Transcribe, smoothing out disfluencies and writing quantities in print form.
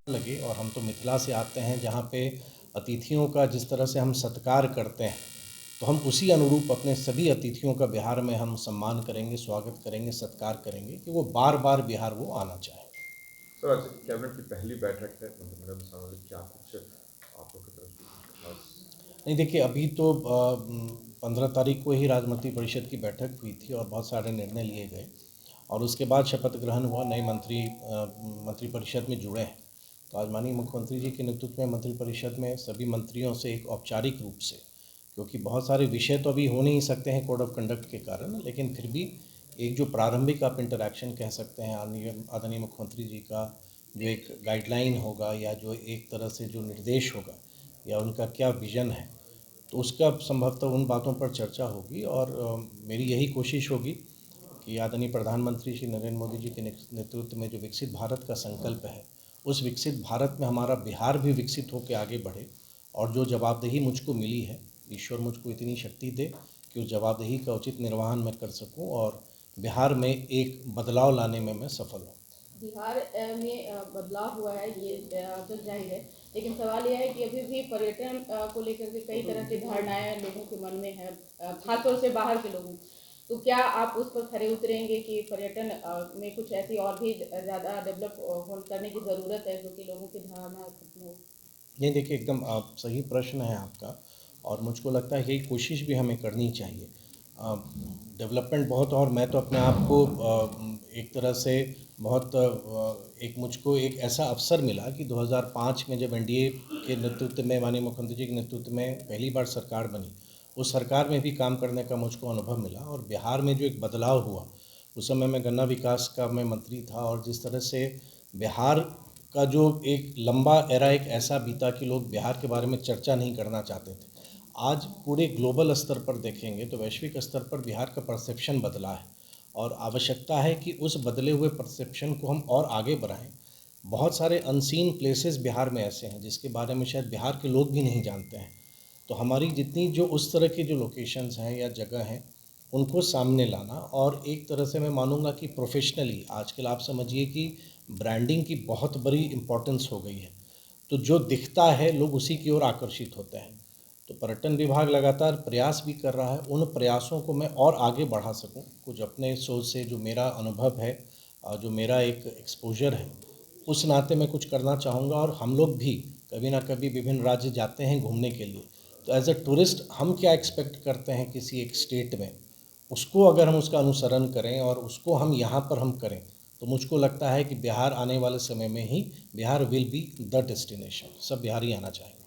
लगे। और हम तो मिथिला से आते हैं जहाँ पे अतिथियों का जिस तरह से हम सत्कार करते हैं, तो हम उसी अनुरूप अपने सभी अतिथियों का बिहार में हम सम्मान करेंगे, स्वागत करेंगे, सत्कार करेंगे कि वो बार बार बिहार वो आना चाहें। सर, आज कैबिनेट की पहली बैठक है मंत्रिमंडल सामने, क्या कुछ आप लोग की तरफ से कुछ खास? नहीं देखिए, अभी तो 15 तारीख को ही राज्य मंत्रिपरिषद की बैठक हुई थी और बहुत सारे निर्णय लिए गए और उसके बाद शपथ ग्रहण हुआ, नए मंत्री मंत्रिपरिषद में जुड़े हैं। तो आज माननीय मुख्यमंत्री जी के नेतृत्व में मंत्रिपरिषद में सभी मंत्रियों से एक औपचारिक रूप से, क्योंकि बहुत सारे विषय तो अभी हो नहीं सकते हैं कोड ऑफ कंडक्ट के कारण, लेकिन फिर भी एक जो प्रारंभिक आप इंटरैक्शन कह सकते हैं आदरणीय मुख्यमंत्री जी का जो एक गाइडलाइन होगा या जो एक तरह से जो निर्देश होगा या उनका क्या विज़न है, तो उसका संभवतः उन बातों पर चर्चा होगी। और मेरी यही कोशिश होगी कि आदरणीय प्रधानमंत्री श्री नरेंद्र मोदी जी के नेतृत्व में जो विकसित भारत का संकल्प है, उस विकसित भारत में हमारा बिहार भी विकसित होकर आगे बढ़े। और जो जवाबदेही मुझको मिली है, ईश्वर मुझको इतनी शक्ति दे कि उस जवाबदेही का उचित निर्वहन मैं कर सकूं और बिहार में एक बदलाव लाने में मैं सफल हूँ। बिहार में बदलाव हुआ है, ये तो जाहिर है, लेकिन सवाल यह है कि अभी भी पर्यटन को लेकर के कई तरह की धारणाएं लोगों के मन में है, खासतौर से बाहर के लोगों। तो क्या आप उस पर खरे उतरेंगे कि पर्यटन में कुछ ऐसी और भी ज़्यादा डेवलप करने की ज़रूरत है जो कि लोगों की धारणा खत्म हो? नहीं देखिए, एकदम सही प्रश्न है आपका और मुझको लगता है यही कोशिश भी हमें करनी चाहिए। डेवलपमेंट बहुत, और मैं तो अपने आप को एक तरह से बहुत एक मुझको एक ऐसा अवसर मिला कि 2005 में जब एनडीए के नेतृत्व में माननीय मुख्यमंत्री जी के नेतृत्व में पहली बार सरकार बनी, उस सरकार में भी काम करने का मुझको अनुभव मिला। और बिहार में जो एक बदलाव हुआ, उस समय मैं गन्ना विकास का मैं मंत्री था और जिस तरह से बिहार का जो एक लंबा एरा एक ऐसा बीता कि लोग बिहार के बारे में चर्चा नहीं करना चाहते थे। आज पूरे ग्लोबल स्तर पर देखेंगे तो वैश्विक स्तर पर बिहार का परसेप्शन बदला है और आवश्यकता है कि उस बदले हुए परसेप्शन को हम और आगे बढ़ाएं। बहुत सारे अनसीन प्लेसेस बिहार में ऐसे हैं जिसके बारे में शायद बिहार के लोग भी नहीं जानते हैं। तो हमारी जितनी जो उस तरह की जो लोकेशंस हैं या जगह हैं, उनको सामने लाना। और एक तरह से मैं मानूंगा कि प्रोफेशनली आजकल आप समझिए कि ब्रांडिंग की बहुत बड़ी इम्पोर्टेंस हो गई है। तो जो दिखता है लोग उसी की ओर आकर्षित होते हैं। तो पर्यटन विभाग लगातार प्रयास भी कर रहा है, उन प्रयासों को मैं और आगे बढ़ा सकूं। कुछ अपने सोच से जो मेरा अनुभव है, जो मेरा एक एक्सपोजर है, उस नाते मैं कुछ करना चाहूँगा। और हम लोग भी कभी ना कभी विभिन्न राज्य जाते हैं घूमने के लिए, तो एज अ टूरिस्ट हम क्या एक्सपेक्ट करते हैं किसी एक स्टेट में, उसको अगर हम उसका अनुसरण करें और उसको हम यहाँ पर हम करें, तो मुझको लगता है कि बिहार आने वाले समय में ही Bihar will be the destination. सब बिहारी आना चाहेंगे।